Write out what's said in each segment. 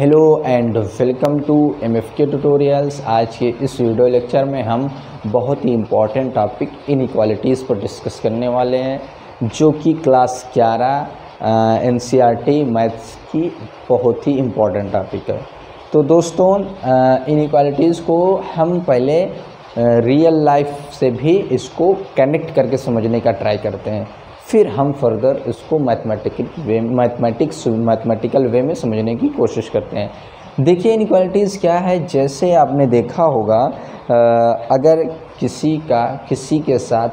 Hello and welcome to MFK tutorials. आज के इस वीडियो लेक्चर में हम बहुत ही इम्पॉर्टेंट टॉपिक इनइक्वालिटीज़ पर डिस्कस करने वाले हैं, जो कि क्लास 11 NCERT मैथ्स की बहुत ही इम्पॉर्टेंट टॉपिक है। तो दोस्तों, इनइक्वालिटीज़ को हम पहले रियल लाइफ से भी इसको कनेक्ट करके समझने का ट्राई करते हैं, फिर हम फर्दर इसको मैथमेटिकल वे में समझने की कोशिश करते हैं। देखिए, इनइक्वालिटीज़ क्या है। जैसे आपने देखा होगा, अगर किसी के साथ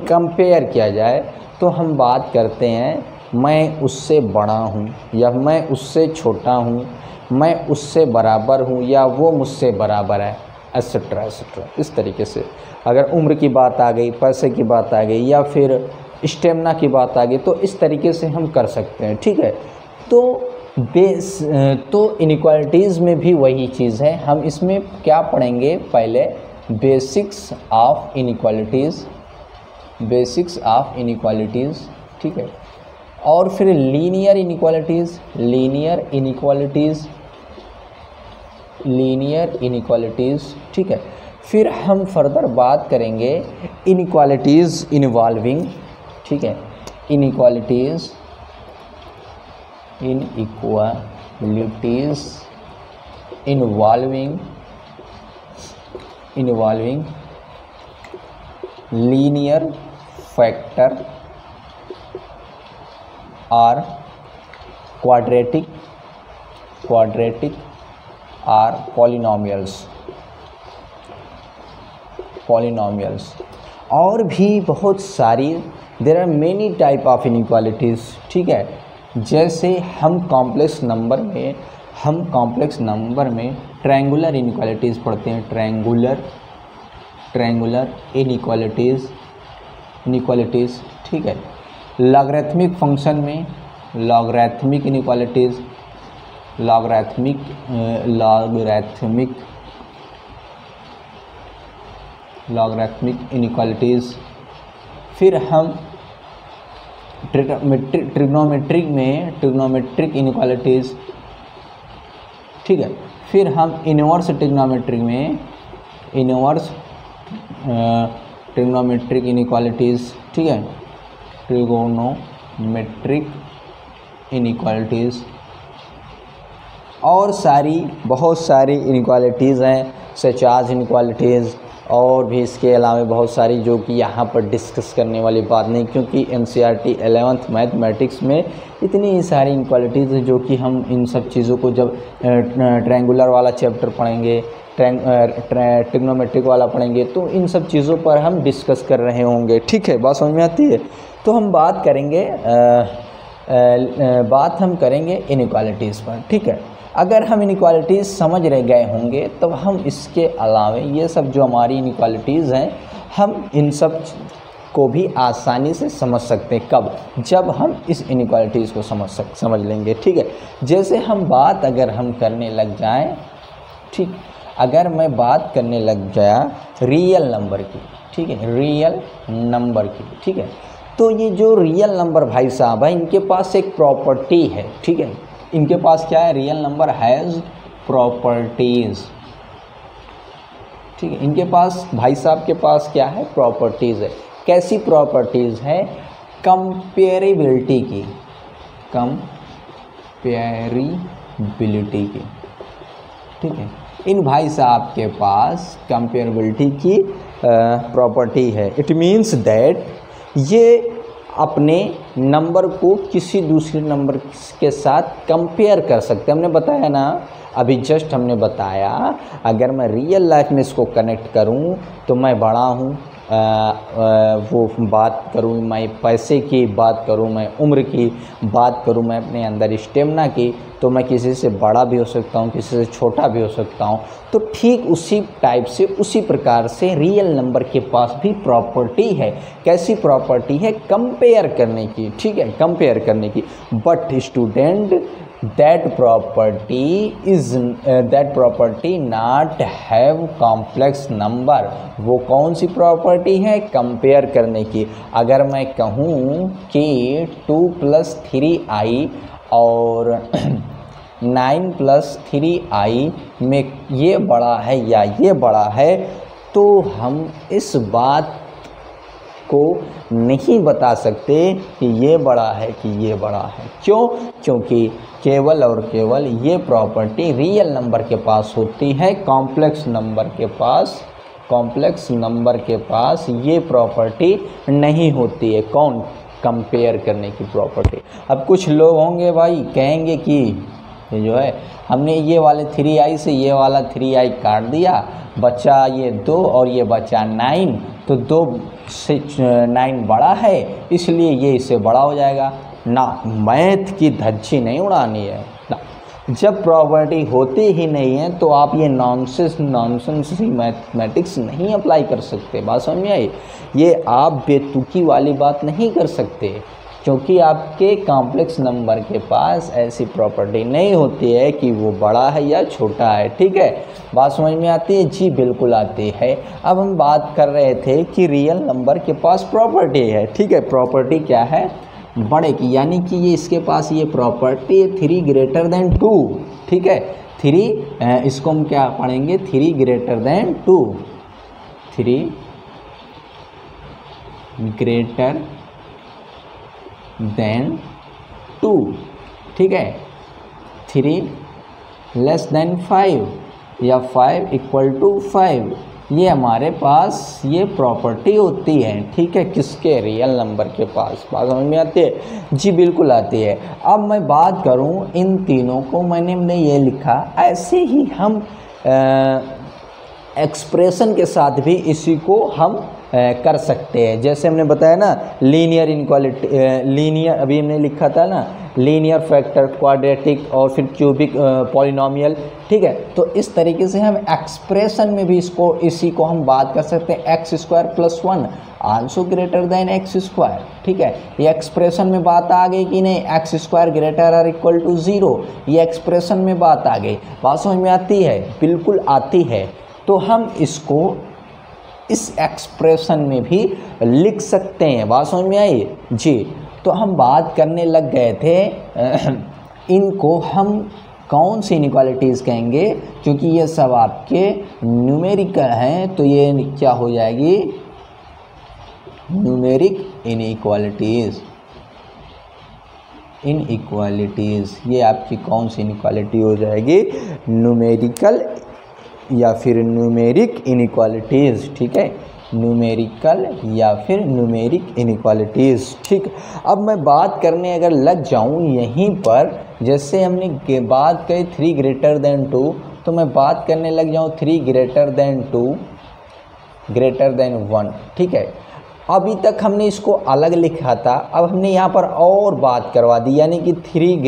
कंपेयर किया जाए तो हम बात करते हैं मैं उससे बड़ा हूँ या मैं उससे छोटा हूँ, मैं उससे बराबर हूँ या वो मुझसे बराबर है, एट्सेट्रा एट्सेट्रा। इस तरीके से अगर उम्र की बात आ गई, पैसे की बात आ गई या फिर स्टेमिना की बात आ गई, तो इस तरीके से हम कर सकते हैं। ठीक है, तो इनइक्वालिटीज़ में भी वही चीज़ है। हम इसमें क्या पढ़ेंगे, पहले बेसिक्स ऑफ इनइक्वालिटीज़, ठीक है, और फिर लीनियर इनइक्वालिटीज़, ठीक है। फिर हम फर्दर बात करेंगे इनइक्वालिटीज़ इन्वॉल्विंग, ठीक है, इनइक्वालिटीज़ इन्वॉल्विंग लीनियर फैक्टर और क्वाड्रेटिक और पॉलिनॉमियल्स और भी बहुत सारी। There are many type of inequalities, ठीक है। जैसे हम कॉम्प्लेक्स नंबर में ट्रायंगुलर इनइक्वालिटीज़ पढ़ते हैं, ट्रायंगुलर इनइक्वालिटीज़, ठीक है। लॉगरिथमिक फंक्शन में लॉगरिथमिक इनइक्वालिटीज़। फिर हम ट्रिग्नोमेट्रिक इनइक्वालिटीज़, ठीक है। फिर हम इन्वर्स ट्रिग्नोमेट्रिक इनइक्वालिटीज़, ठीक है, ट्रिगोनोमेट्रिक इनइक्वालिटीज़ और बहुत सारी इनइक्वालिटीज़ हैं, सचाज इनइक्वालिटीज़, और भी इसके अलावा बहुत सारी, जो कि यहाँ पर डिस्कस करने वाली बात नहीं, क्योंकि NCERT 11th मैथमेटिक्स में इतनी सारी इनइक्वालिटीज़ हैं, जो कि हम इन सब चीज़ों को जब ट्रायंगुलर वाला चैप्टर पढ़ेंगे, ट्रिग्नोमेट्रिक वाला पढ़ेंगे, तो इन सब चीज़ों पर हम डिस्कस कर रहे होंगे। ठीक है, बात समझ में आती है। तो हम बात करेंगे इनइक्वालिटीज़ पर, ठीक है। अगर हम इनइक्वालिटीज़ समझ रह गए होंगे, तो हम इसके अलावा ये सब जो हमारी इनइक्वालिटीज़ हैं, हम इन सब को भी आसानी से समझ सकते हैं। कब? जब हम इस इनइक्वालिटीज़ को समझ लेंगे, ठीक है। जैसे अगर हम करने लग जाएं, ठीक, अगर मैं बात करने लग जाया रियल नंबर की, ठीक है, रियल नंबर की, ठीक है, तो ये जो रियल नंबर भाई साहब है, इनके पास एक प्रॉपर्टी है, ठीक है। इनके पास क्या है? रियल नंबर हैज़ प्रॉपर्टीज़, ठीक है। इनके पास, भाई साहब के पास क्या है? प्रॉपर्टीज़ है। कैसी प्रॉपर्टीज़ है? कंपेरेबिलिटी की, ठीक है। इन भाई साहब के पास कंपेरेबिलिटी की प्रॉपर्टी है। इट मीन्स दैट ये अपने नंबर को किसी दूसरे नंबर के साथ कंपेयर कर सकते हैं। हमने बताया ना, अभी जस्ट हमने बताया, अगर मैं रियल लाइफ में इसको कनेक्ट करूं तो मैं बड़ा हूं, वो बात करूं, मैं पैसे की बात करूं, मैं उम्र की बात करूं, मैं अपने अंदर स्टेमिना की, तो मैं किसी से बड़ा भी हो सकता हूं, किसी से छोटा भी हो सकता हूं। तो ठीक उसी टाइप से, उसी प्रकार से रियल नंबर के पास भी प्रॉपर्टी है। कैसी प्रॉपर्टी है? कंपेयर करने की, ठीक है, कंपेयर करने की। But student, that property not have complex number। वो कौन सी प्रॉपर्टी है? कंपेयर करने की। अगर मैं कहूँ कि 2 + 3i और 9 + 3i में ये बड़ा है या ये बड़ा है, तो हम इस बात को नहीं बता सकते कि ये बड़ा है कि ये बड़ा है। क्यों? क्योंकि केवल और केवल ये प्रॉपर्टी रियल नंबर के पास होती है, कॉम्प्लेक्स नंबर के पास ये प्रॉपर्टी नहीं होती है। कौन? कंपेयर करने की प्रॉपर्टी। अब कुछ लोग होंगे भाई कहेंगे कि ये जो है हमने ये वाले 3i से ये वाला 3i काट दिया, बचा ये 2 और ये बचा 9, तो 2 से 9 बड़ा है इसलिए ये इससे बड़ा हो जाएगा ना। मैथ की धज्जी नहीं उड़ानी है ना। जब प्रॉपर्टी होती ही नहीं है तो आप ये नॉनसेंस ही मैथमेटिक्स नहीं अप्लाई कर सकते। बात समझ में आई? ये आप बेतुकी वाली बात नहीं कर सकते, क्योंकि आपके कॉम्प्लेक्स नंबर के पास ऐसी प्रॉपर्टी नहीं होती है कि वो बड़ा है या छोटा है। ठीक है, बात समझ में आती है? जी बिल्कुल आती है। अब हम बात कर रहे थे कि रियल नंबर के पास प्रॉपर्टी है। ठीक है, प्रॉपर्टी क्या है? बड़े की, यानी कि ये इसके पास ये प्रॉपर्टी है 3 > 2। ठीक है, 3 इसको हम क्या पढ़ेंगे? 3 > 2, 3 > 2। ठीक है, 3 < 5 या 5 = 5, ये हमारे पास ये प्रॉपर्टी होती है। ठीक है, किसके? रियल नंबर के पास। बात समझ में आती है? जी बिल्कुल आती है। अब मैं बात करूं इन तीनों को, मैंने ये लिखा, ऐसे ही हम एक्सप्रेशन के साथ भी इसी को हम कर सकते हैं। जैसे हमने बताया ना लीनियर इनक्वालिटी, लीनियर अभी हमने लिखा था ना, लीनियर फैक्टर, क्वाड्रेटिक और फिर क्यूबिक पॉलिनोमियल। ठीक है, तो इस तरीके से हम एक्सप्रेशन में भी इसी को हम बात कर सकते हैं। x² + 1 also greater than x²। ठीक है, ये एक्सप्रेशन में बात आ गई कि नहीं? x² > 0, ये एक्सप्रेशन में बात आ गई। बात समझ में आती है? बिल्कुल आती है। तो हम इसको इस एक्सप्रेशन में भी लिख सकते हैं। बात समझ में आई? जी, तो हम बात करने लग गए थे इनको हम कौन सी इनइक्वालिटीज़ कहेंगे, क्योंकि ये सब आपके न्यूमेरिकल हैं, तो ये क्या हो जाएगी? Numeric inequalities. ये आपकी कौन सी इनइक्वालिटी हो जाएगी? न्यूमेरिकल या फिर न्यूमेरिक इनइक्वालिटीज़। ठीक है, न्यूमेरिकल या फिर न्यूमेरिक इनइक्वालिटीज़। ठीक, अब मैं बात करने अगर लग जाऊं यहीं पर, जैसे हमने बात कही 3 > 2, तो मैं बात करने लग जाऊं 3 > 2 > 1। ठीक है, अभी तक हमने इसको अलग लिखा था, अब हमने यहाँ पर और बात करवा दी, यानी कि 3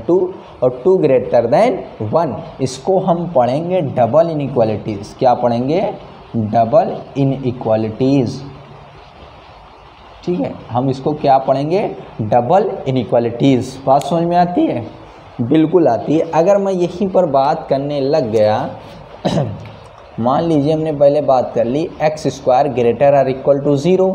> 2 और 2 > 1, इसको हम पढ़ेंगे डबल इनइक्वालिटीज़। क्या पढ़ेंगे? Double inequalities. ठीक है, हम इसको क्या पढ़ेंगे? Double inequalities. बात समझ में आती है? बिल्कुल आती है। अगर मैं यहीं पर बात करने लग गया मान लीजिए हमने पहले बात कर ली x² > 0,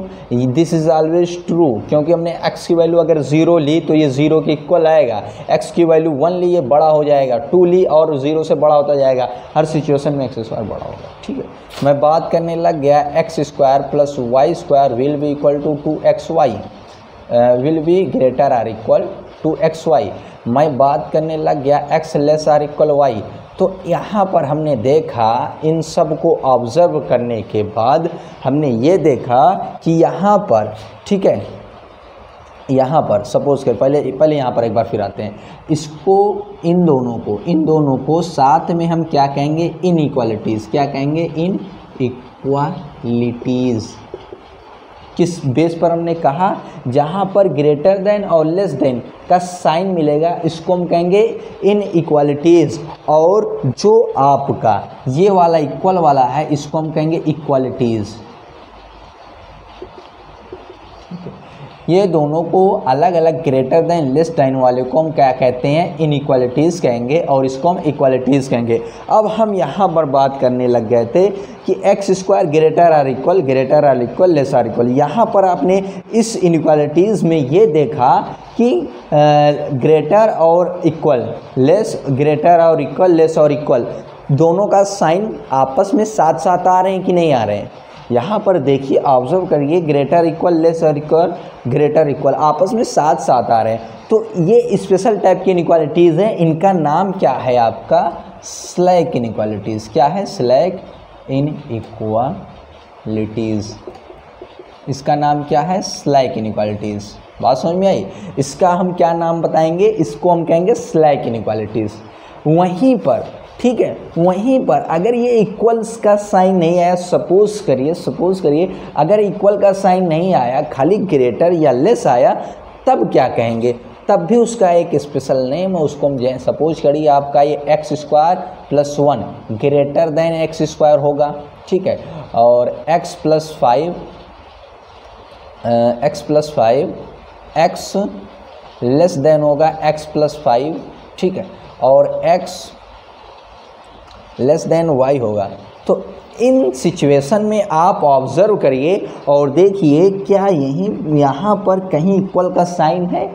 this is always true, क्योंकि हमने x की वैल्यू अगर 0 ली तो ये 0 के इक्वल आएगा। x की वैल्यू 1 ली, ये बड़ा हो जाएगा, 2 ली और 0 से बड़ा होता जाएगा। हर सिचुएशन में x² बड़ा होगा। ठीक है, मैं बात करने लग गया x² + y² will be equal to 2xy, will be greater > 2xy। मैं बात करने लग गया x < y, तो यहाँ पर हमने देखा, इन सब को ऑब्ज़र्व करने के बाद हमने ये देखा कि यहाँ पर, ठीक है, यहाँ पर सपोज़ कर पहले यहाँ पर एक बार फिर आते हैं, इसको इन दोनों को साथ में हम क्या कहेंगे? इनइक्वालिटीज़। क्या कहेंगे? इनइक्वालिटीज़। किस बेस पर हमने कहा? जहाँ पर ग्रेटर देन और लेस देन का साइन मिलेगा इसको हम कहेंगे इनइक्वालिटीज़, और जो आपका ये वाला इक्वल वाला है इसको हम कहेंगे इक्वालिटीज़। ये दोनों को अलग अलग ग्रेटर देन लेस देन वाले को हम क्या कहते हैं, इनइक्वालिटीज़ कहेंगे, और इसको हम इक्वालिटीज़ कहेंगे। अब हम यहाँ पर बात करने लग गए थे कि x square greater or equal less or equal. यहाँ पर आपने इस इनइक्वालिटीज़ में ये देखा कि ग्रेटर और इक्वल, लेस, ग्रेटर और इक्वल, लेस और इक्वल, दोनों का साइन आपस में साथ साथ आ रहे हैं कि नहीं आ रहे हैं। यहाँ पर देखिए, ऑब्जर्व करिए, ग्रेटर इक्वल, लेस और इक्वल, ग्रेटर इक्वल आपस में साथ साथ आ रहे हैं। तो ये स्पेशल टाइप की इनइक्वालिटीज़ हैं। इनका नाम क्या है आपका, स्लैक इनइक्वालिटीज़। क्या है, स्लैक इनइक्वालिटीज़। इसका नाम क्या है, स्लैक इनइक्वालिटीज़। बात समझ में आई। इसका हम क्या नाम बताएंगे, इसको हम कहेंगे स्लैक इनइक्वालिटीज़। वहीं पर, ठीक है, वहीं पर अगर ये इक्वल्स का साइन नहीं आया, सपोज करिए अगर इक्वल का साइन नहीं आया, खाली ग्रेटर या लेस आया, तब क्या कहेंगे, तब भी उसका एक स्पेशल नेम है। उसको हम सपोज करिए आपका ये x square plus 1 greater than x square होगा, ठीक है, और x plus 5 x less then होगा एक्स प्लस 5, ठीक है, और एक्स लेस देन वाई होगा। तो इन सिचुएशन में आप ऑब्जर्व करिए और देखिए, क्या यहाँ पर कहीं इक्वल का साइन है,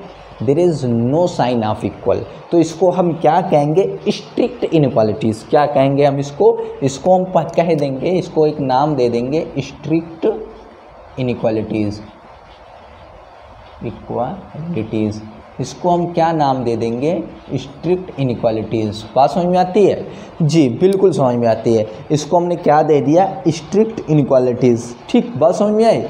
there is no sign of equal. तो इसको हम क्या कहेंगे, स्ट्रिक्ट इनइक्वालिटीज़। क्या कहेंगे हम इसको हम कह देंगे, इसको एक नाम दे देंगे, स्ट्रिक्ट इनइक्वालिटीज़। इसको हम क्या नाम दे देंगे, स्ट्रिक्ट इनइक्वालिटीज़। बात समझ में आती है जी, बिल्कुल समझ में आती है। इसको हमने क्या दे दिया, स्ट्रिक्ट इनइक्वालिटीज़। ठीक, बात समझ में आई।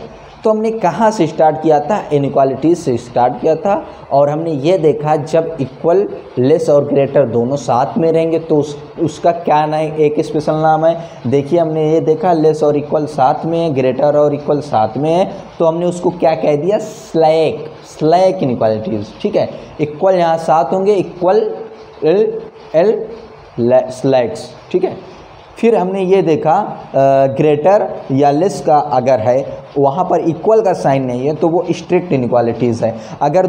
तो हमने कहाँ से स्टार्ट किया था, इनइक्वालिटीज़ से स्टार्ट किया था, और हमने ये देखा जब इक्वल, लेस और ग्रेटर दोनों साथ में रहेंगे तो उसका क्या नाम, एक स्पेशल नाम है। देखिए, हमने ये देखा लेस और इक्वल साथ में है, ग्रेटर और इक्वल साथ में है, तो हमने उसको क्या कह दिया, स्लैक इनइक्वालिटीज़। ठीक है, इक्वल यहाँ साथ होंगे, इक्वल एल स्लैक्स। ठीक है, फिर हमने ये देखा ग्रेटर या लेस का अगर है, वहाँ पर इक्वल का साइन नहीं है तो वो स्ट्रिक्ट इनइक्वालिटीज़ है। अगर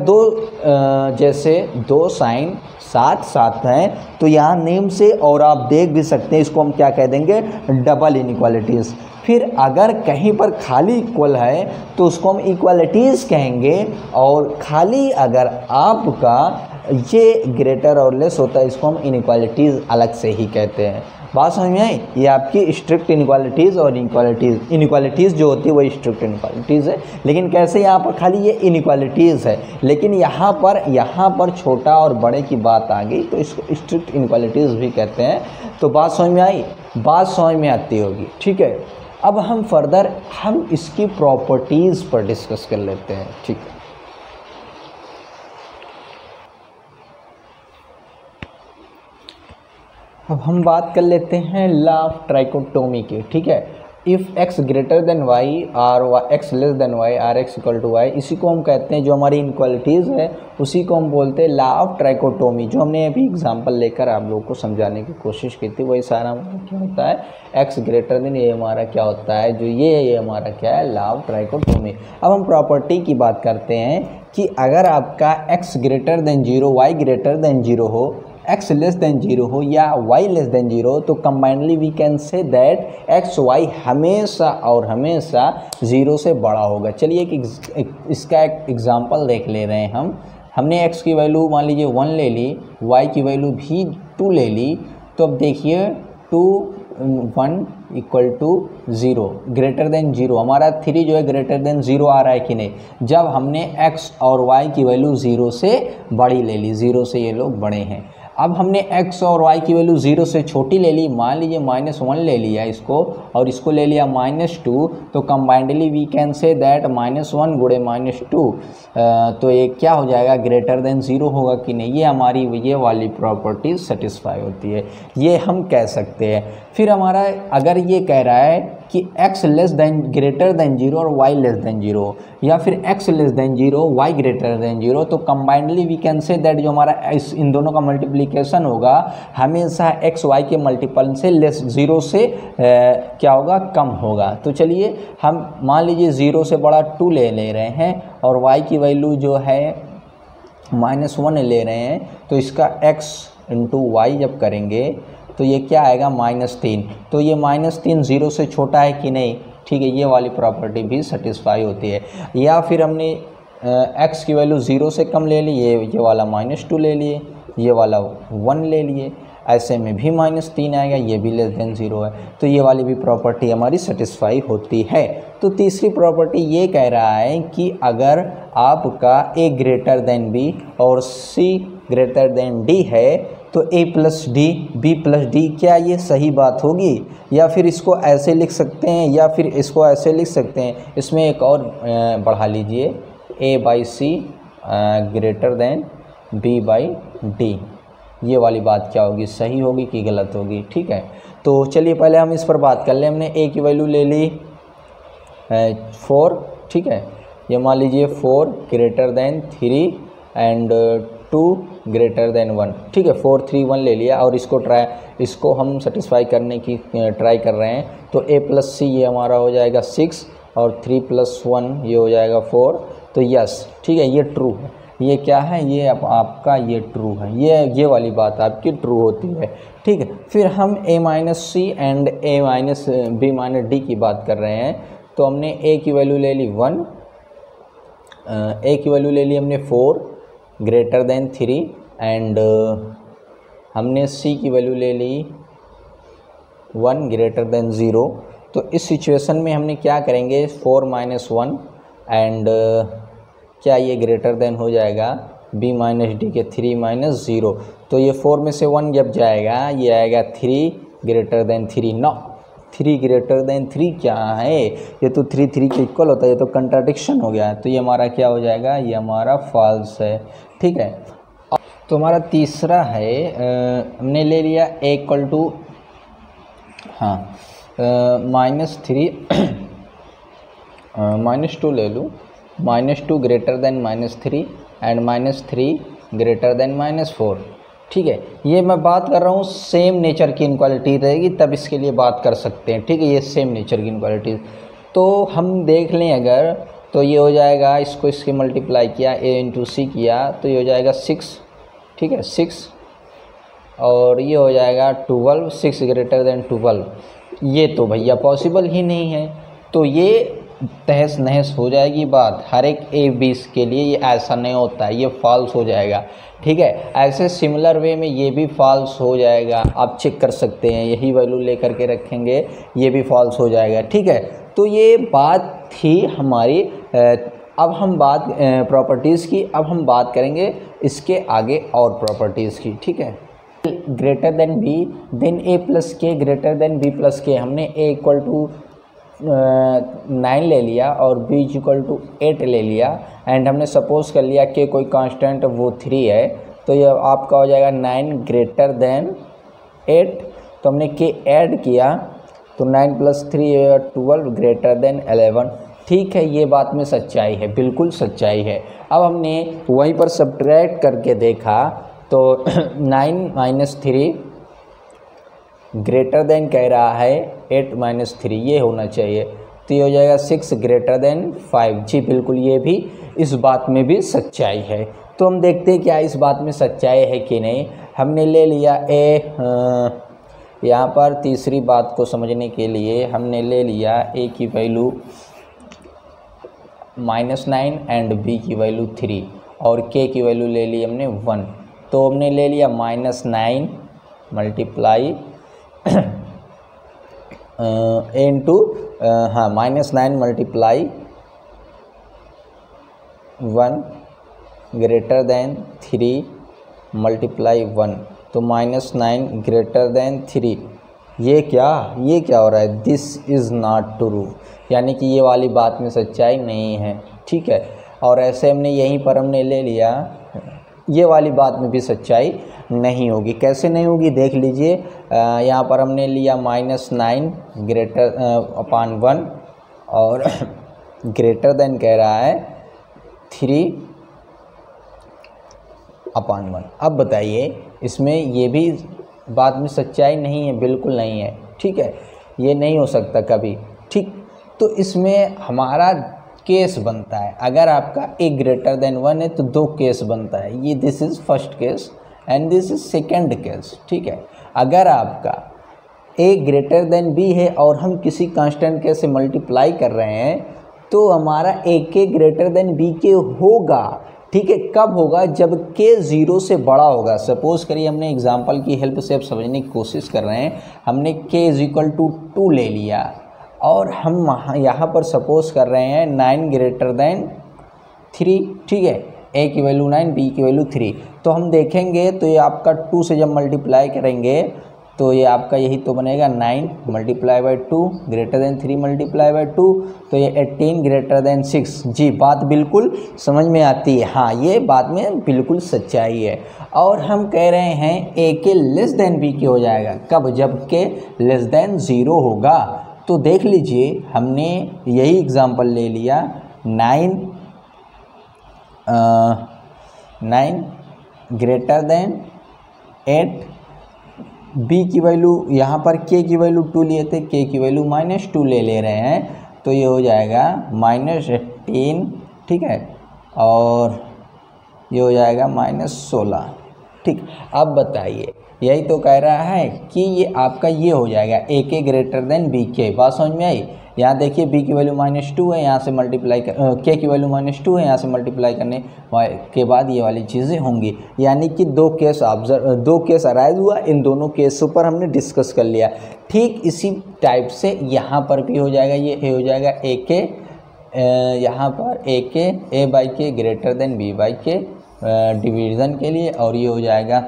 जैसे दो साइन साथ साथ हैं तो यहाँ नेम से, और आप देख भी सकते हैं, इसको हम क्या कह देंगे, डबल इनइक्वालिटीज़। फिर अगर कहीं पर खाली इक्वल है तो उसको हम इक्वालिटीज़ कहेंगे, और खाली अगर आपका ये ग्रेटर और लेस होता है इसको हम इनइक्वालिटीज़ अलग से ही कहते हैं। बात समझ में आई। ये आपकी स्ट्रिक्ट इनइक्वालिटीज़ और इनइक्वालिटीज़ जो होती है वो स्ट्रिक्ट इनइक्वालिटीज़ है। लेकिन कैसे, यहाँ पर खाली ये इनइक्वालिटीज़ है, लेकिन यहाँ पर छोटा और बड़े की बात आ गई तो इसको स्ट्रिक्ट इनइक्वालिटीज़ भी कहते हैं। तो बात समझ में आई, बात समझ में आती होगी। ठीक है, अब हम फर्दर इसकी प्रॉपर्टीज़ पर डिस्कस कर लेते हैं। ठीक है, अब हम बात कर लेते हैं लॉ ऑफ ट्राइकोटोमी की। ठीक है, if X greater than Y और X less than Y or X equal to Y, इसी को हम कहते हैं, जो हमारी इनइक्वालिटीज़ है उसी को हम बोलते हैं लॉ ऑफ ट्राइकोटोमी। जो हमने अभी एग्जांपल लेकर आप लोगों को समझाने की कोशिश की थी, वही सारा हमारा क्या होता है, एक्स ग्रेटर देन, ये हमारा क्या होता है, जो ये हमारा क्या है, लॉ ऑफ ट्राइकोटोमी। अब हम प्रॉपर्टी की बात करते हैं कि अगर आपका x greater than 0, y greater than 0 हो, x लेस देन 0 हो या y लेस देन 0 हो, तो combinedly we can say that x y हमेशा और हमेशा 0 से बड़ा होगा। चलिए इसका एक एग्जांपल देख ले रहे हैं हमने x की वैल्यू मान लीजिए 1 ले ली, y की वैल्यू भी 2 ले ली, तो अब देखिए 2 1 इक्वल टू 0 ग्रेटर देन 0, हमारा 3 जो है ग्रेटर देन 0 आ रहा है कि नहीं, जब हमने x और y की वैल्यू 0 से बड़ी ले ली, 0 से ये लोग बड़े हैं। अब हमने x और y की वैल्यू 0 से छोटी ले ली, मान लीजिए -1 ले लिया इसको, और इसको ले लिया -2, तो combinedly we can say that -1 गुणे -2, तो ये क्या हो जाएगा, ग्रेटर देन 0 होगा कि नहीं। ये हमारी ये वाली प्रॉपर्टी सेटिस्फाई होती है, ये हम कह सकते हैं। फिर हमारा अगर ये कह रहा है कि x less than greater than 0 और y लेस देन 0, या फिर x less than 0 y greater than 0, तो combinedly we can say that जो हमारा इन दोनों का मल्टीप्लिकेशन होगा हमेशा x y के मल्टीपल से लेस 0 से क्या होगा, कम होगा। तो चलिए हम मान लीजिए 0 से बड़ा 2 ले रहे हैं और y की वैल्यू जो है -1 ले रहे हैं, तो इसका x इंटू वाई जब करेंगे तो ये क्या आएगा -3। तो ये -3 0 से छोटा है कि नहीं, ठीक है, ये वाली प्रॉपर्टी भी सेटिस्फाई होती है। या फिर हमने x की वैल्यू 0 से कम ले ली, ये वाला -2 ले लिए, ये वाला 1 ले लिए, ऐसे में भी -3 आएगा, ये भी लेस देन 0 है, तो ये वाली भी प्रॉपर्टी हमारी सेटिस्फाई होती है। तो तीसरी प्रॉपर्टी ये कह रहा है कि अगर आपका a ग्रेटर देन b और c ग्रेटर देन d है तो a plus D b plus D, क्या ये सही बात होगी? या फिर इसको ऐसे लिख सकते हैं, या फिर इसको ऐसे लिख सकते हैं, इसमें एक और बढ़ा लीजिए, a by c greater than b by d, ये वाली बात क्या होगी, सही होगी कि गलत होगी? ठीक है, तो चलिए पहले हम इस पर बात कर लें। हमने a की वैल्यू ले ली 4, ठीक है, ये मान लीजिए 4 greater than 3 and 2 greater than 1, ठीक है, 4 3 1 ले लिया और इसको हम सेटिस्फाई करने की ट्राई कर रहे हैं। तो a प्लस सी ये हमारा हो जाएगा 6 और 3 प्लस 1 ये हो जाएगा 4, तो यस, ठीक है, ये ट्रू है। ये क्या है, ये आपका ये ट्रू है, ये वाली बात आपकी ट्रू होती है, ठीक है। फिर हम a minus c and a minus b minus d की बात कर रहे हैं। तो हमने a की वैल्यू ले ली 1, a की वैल्यू ले ली हमने 4 ग्रेटर देन 3 एंड हमने c की वैल्यू ले ली 1 ग्रेटर देन 0। तो इस सिचुएशन में हमने क्या करेंगे, 4 माइनस 1 एंड क्या ये ग्रेटर देन हो जाएगा b माइनस डी के 3 माइनस 0। तो ये 4 में से 1 जब जाएगा ये आएगा 3 greater than 3। No, 3 greater than 3 क्या है, ये तो 3 3 के इक्वल होता है, ये तो कंट्राडिक्शन हो गया। तो ये हमारा क्या हो जाएगा, ये हमारा फॉल्स है, ठीक है। तो हमारा तीसरा है, हमने ले लिया a इक्वल टू -3 -2 ले लूँ, -2 greater than -3 and -3 greater then -4, ठीक है। ये मैं बात कर रहा हूँ सेम नेचर की इनक्वालिटी रहेगी तब इसके लिए बात कर सकते हैं, ठीक है, ये सेम नेचर की इनक्वालिटी। तो हम देख लें अगर, तो ये हो जाएगा, इसको इसके मल्टीप्लाई किया, a इंटू सी किया तो ये हो जाएगा 6, ठीक है, 6 और ये हो जाएगा 12, 6 ग्रेटर देन 12। ये तो भैया पॉसिबल ही नहीं है, तो ये तहस नहस हो जाएगी बात। हर एक a b के लिए ये ऐसा नहीं होता है, ये फॉल्स हो जाएगा, ठीक है। ऐसे सिमिलर वे में ये भी फॉल्स हो जाएगा, आप चेक कर सकते हैं, यही वैल्यू लेकर के रखेंगे ये भी फॉल्स हो जाएगा, ठीक है। तो ये बात थी हमारी। अब हम बात प्रॉपर्टीज़ की, अब हम बात करेंगे इसके आगे और प्रॉपर्टीज़ की, ठीक है। Greater than b then a plus k greater than b plus k, हमने a इक्वल टू 9 ले लिया और b इक्वल टू 8 ले लिया एंड हमने सपोज कर लिया कि कोई कांस्टेंट वो 3 है, तो ये आपका हो जाएगा 9 ग्रेटर देन 8। तो हमने k ऐड किया तो 9 प्लस 3 12 ग्रेटर देन 11, ठीक है, ये बात में सच्चाई है, बिल्कुल सच्चाई है। अब हमने वहीं पर सब्ट्रैक्ट करके देखा तो 9 माइनस 3 ग्रेटर देन कह रहा है 8 माइनस 3, ये होना चाहिए, तो ये हो जाएगा 6 ग्रेटर देन 5। जी बिल्कुल, ये भी इस बात में भी सच्चाई है। तो हम देखते हैं क्या इस बात में सच्चाई है कि नहीं। हमने ले लिया यहाँ पर तीसरी बात को समझने के लिए हमने ले लिया a की वैल्यू -9 एंड b की वैल्यू 3 और k की वैल्यू ले ली हमने 1। तो हमने ले लिया -9 multiply into -9 multiply 1 greater than 3 multiply 1, तो -9 ग्रेटर देन 3। ये क्या हो रहा है, दिस इज़ नॉट ट्रू, यानी कि ये वाली बात में सच्चाई नहीं है, ठीक है। और ऐसे हमने यहीं पर हमने ले लिया ये वाली बात में भी सच्चाई नहीं होगी। कैसे नहीं होगी देख लीजिए, यहाँ पर हमने लिया -9 ग्रेटर अपान 1 और ग्रेटर देन कह रहा है 3 अपान 1। अब बताइए इसमें ये भी बात में सच्चाई नहीं है, बिल्कुल नहीं है, ठीक है, ये नहीं हो सकता कभी, ठीक। तो इसमें हमारा केस बनता है, अगर आपका a ग्रेटर देन 1 है तो 2 केस बनता है, ये this is first case and this is second case, ठीक है। अगर आपका a ग्रेटर देन b है और हम किसी कांस्टेंट के से मल्टीप्लाई कर रहे हैं तो हमारा a के ग्रेटर देन b के होगा, ठीक है। कब होगा? जब k 0 से बड़ा होगा। सपोज़ करिए हमने एग्जांपल की हेल्प से अब समझने की कोशिश कर रहे हैं, हमने k = 2 ले लिया और हम यहाँ पर सपोज़ कर रहे हैं 9 ग्रेटर देन 3, ठीक है। a की वैल्यू 9, b की वैल्यू 3, तो हम देखेंगे तो ये आपका 2 से जब मल्टीप्लाई करेंगे तो ये आपका यही तो बनेगा 9 × 2 ग्रेटर देन 3 × 2, तो ये 18 ग्रेटर देन 6। जी बात बिल्कुल समझ में आती है, हाँ ये बात में बिल्कुल सच्चाई है। और हम कह रहे हैं a के लेस देन b के हो जाएगा, कब? जब के लेस देन 0 होगा। तो देख लीजिए हमने यही एग्जांपल ले लिया 9 ग्रेटर देन 8, b की वैल्यू यहाँ पर k की वैल्यू 2 लिए थे, k की वैल्यू -2 ले रहे हैं, तो ये हो जाएगा -18, ठीक है, और ये हो जाएगा -16, ठीक। अब बताइए, यही तो कह रहा है कि ये आपका ये हो जाएगा a के ग्रेटर देन b के। बात समझ में आई? यहाँ देखिए b की वैल्यू -2 है, यहाँ से मल्टीप्लाई कर k की वैल्यू -2 है, यहाँ से मल्टीप्लाई करने के बाद ये वाली चीज़ें होंगी। यानी कि 2 केस अराइज हुआ, इन दोनों केसों पर हमने डिस्कस कर लिया। ठीक इसी टाइप से यहाँ पर भी हो जाएगा, ये हो जाएगा a के यहाँ पर a बाई के ग्रेटर देन b बाई के डिवीज़न के लिए, और ये हो जाएगा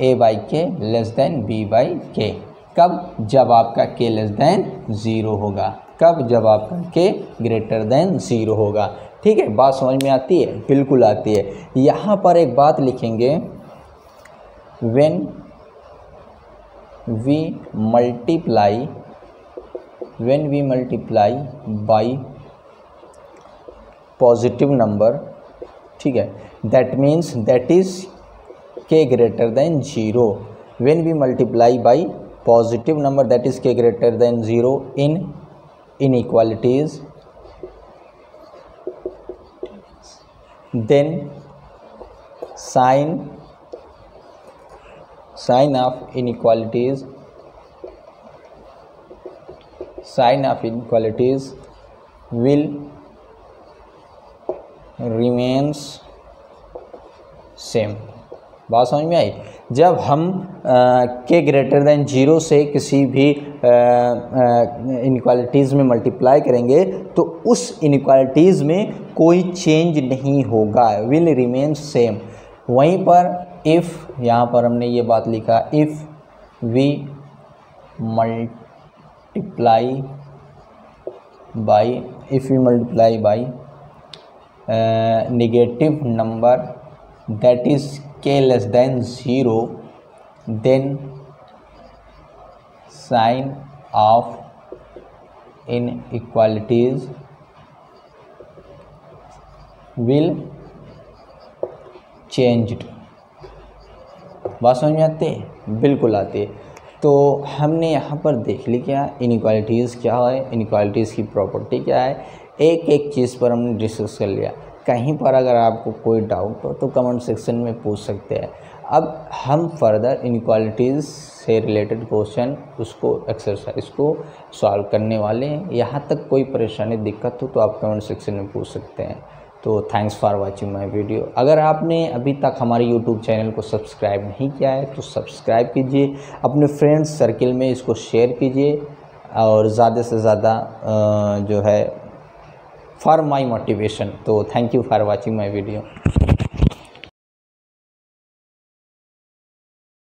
a बाई के लेस देन b बाई के। कब? जब आपका k लेस देन 0 होगा। कब? जब आपका k ग्रेटर देन 0 होगा, ठीक है। बात समझ में आती है? बिल्कुल आती है। यहाँ पर एक बात लिखेंगे, when we multiply by positive number, ठीक है, that means that is k greater than 0। when we multiply by positive number that is k greater than 0 in inequalities, then sign of inequalities will remains same। बात समझ में आई? जब हम k greater than 0 से किसी भी इनइक्वालिटीज़ में multiply करेंगे तो उस इनइक्वालिटीज़ में कोई चेंज नहीं होगा, विल रिमेन सेम। वहीं पर इफ़, यहाँ पर हमने ये बात लिखा, if we multiply by negative number that is k less than 0, then sign of inequalities will changed। बात समझ में आती है? बिल्कुल आती है। तो हमने यहाँ पर देख ली क्या इनइक्वालिटीज़ क्या है, इनइक्वालिटीज़ की प्रॉपर्टी क्या है, एक एक चीज़ पर हमने डिस्कस कर लिया। कहीं पर अगर आपको कोई डाउट हो तो कमेंट सेक्शन में पूछ सकते हैं। अब हम फर्दर इनइक्वालिटीज़ से रिलेटेड क्वेश्चन उसको एक्सरसाइज को सॉल्व करने वाले हैं। यहाँ तक कोई परेशानी दिक्कत हो तो आप कमेंट सेक्शन में पूछ सकते हैं। तो thanks for watching my video. अगर आपने अभी तक हमारे यूट्यूब चैनल को सब्सक्राइब नहीं किया है तो सब्सक्राइब कीजिए, अपने फ्रेंड्स सर्किल में इसको शेयर कीजिए और ज़्यादा से ज़्यादा जो है फॉर माई मोटिवेशन। तो thank you for watching my video.